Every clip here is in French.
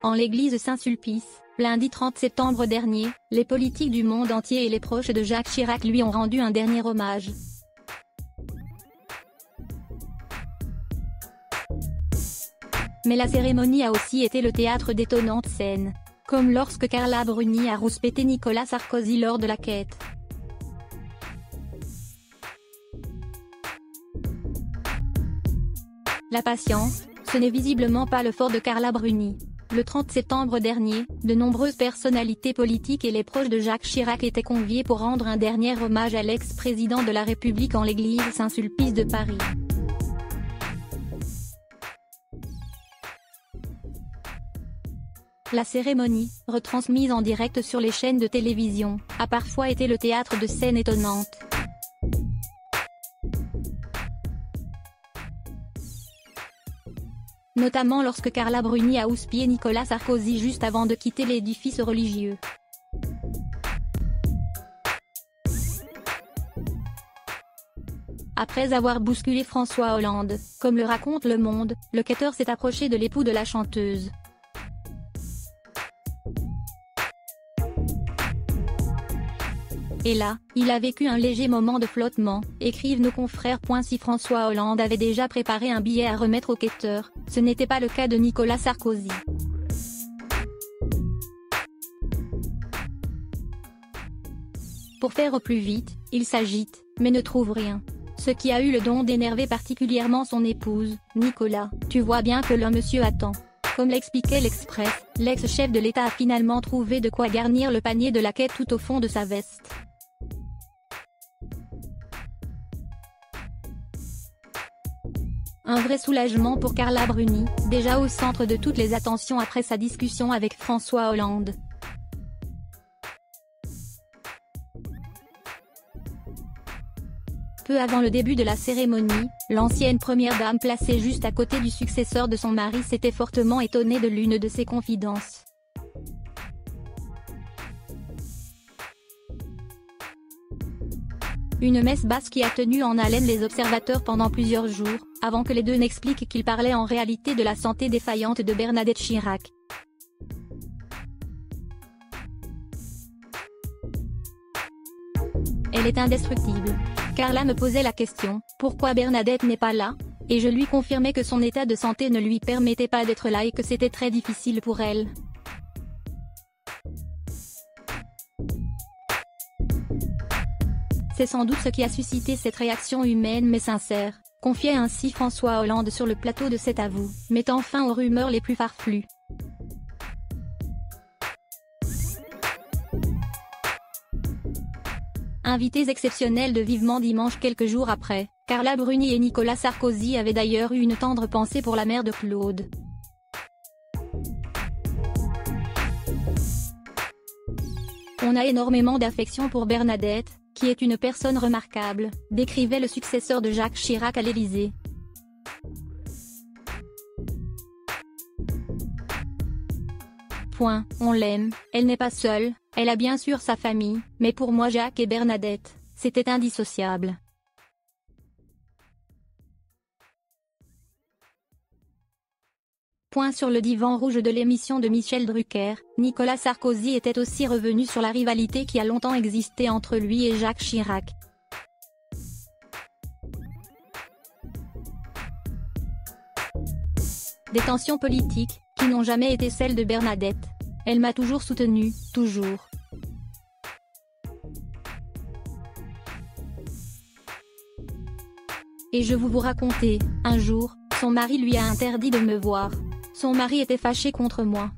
En l'église Saint-Sulpice, lundi 30 septembre dernier, les politiques du monde entier et les proches de Jacques Chirac lui ont rendu un dernier hommage. Mais la cérémonie a aussi été le théâtre d'étonnantes scènes, comme lorsque Carla Bruni a rouspété Nicolas Sarkozy lors de la quête. La patience, ce n'est visiblement pas le fort de Carla Bruni. Le 30 septembre dernier, de nombreuses personnalités politiques et les proches de Jacques Chirac étaient conviés pour rendre un dernier hommage à l'ex-président de la République en l'église Saint-Sulpice de Paris. La cérémonie, retransmise en direct sur les chaînes de télévision, a parfois été le théâtre de scènes étonnantes. Notamment lorsque Carla Bruni a houspillé Nicolas Sarkozy juste avant de quitter l'édifice religieux. Après avoir bousculé François Hollande, comme le raconte Le Monde, le quêteur s'est approché de l'époux de la chanteuse. Et là, il a vécu un léger moment de flottement, écrivent nos confrères. Si François Hollande avait déjà préparé un billet à remettre au quêteur, ce n'était pas le cas de Nicolas Sarkozy. Pour faire au plus vite, il s'agite, mais ne trouve rien. Ce qui a eu le don d'énerver particulièrement son épouse, Nicolas. Tu vois bien que le monsieur attend. Comme l'expliquait l'Express, l'ex-chef de l'État a finalement trouvé de quoi garnir le panier de la quête tout au fond de sa veste. Un vrai soulagement pour Carla Bruni, déjà au centre de toutes les attentions après sa discussion avec François Hollande. Peu avant le début de la cérémonie, l'ancienne première dame placée juste à côté du successeur de son mari s'était fortement étonnée de l'une de ses confidences. Une messe basse qui a tenu en haleine les observateurs pendant plusieurs jours, avant que les deux n'expliquent qu'ils parlaient en réalité de la santé défaillante de Bernadette Chirac. Elle est indestructible. Carla me posait la question, pourquoi Bernadette n'est pas là? Et je lui confirmais que son état de santé ne lui permettait pas d'être là et que c'était très difficile pour elle. C'est sans doute ce qui a suscité cette réaction humaine mais sincère, confiait ainsi François Hollande sur le plateau de cet avou, mettant fin aux rumeurs les plus farfelues. Invités exceptionnels de Vivement Dimanche quelques jours après, Carla Bruni et Nicolas Sarkozy avaient d'ailleurs eu une tendre pensée pour la mère de Claude. On a énormément d'affection pour Bernadette, qui est une personne remarquable, décrivait le successeur de Jacques Chirac à l'Élysée. On l'aime, elle n'est pas seule, elle a bien sûr sa famille, mais pour moi Jacques et Bernadette, c'était indissociable. Sur le divan rouge de l'émission de Michel Drucker, Nicolas Sarkozy était aussi revenu sur la rivalité qui a longtemps existé entre lui et Jacques Chirac. Des tensions politiques, qui n'ont jamais été celles de Bernadette. Elle m'a toujours soutenue, toujours. Et je vous raconter, un jour, son mari lui a interdit de me voir. Son mari était fâché contre moi.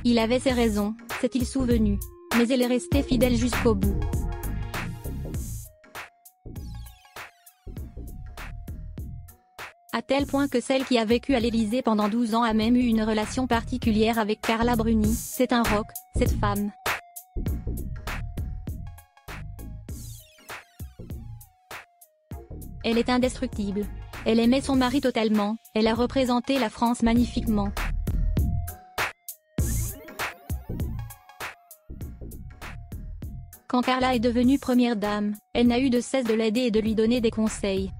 Il avait ses raisons, s'est-il souvenu. Mais elle est restée fidèle jusqu'au bout. À tel point que celle qui a vécu à l'Élysée pendant 12 ans a même eu une relation particulière avec Carla Bruni. C'est un roc, cette femme. Elle est indestructible. Elle aimait son mari totalement, elle a représenté la France magnifiquement. Quand Carla est devenue première dame, elle n'a eu de cesse de l'aider et de lui donner des conseils.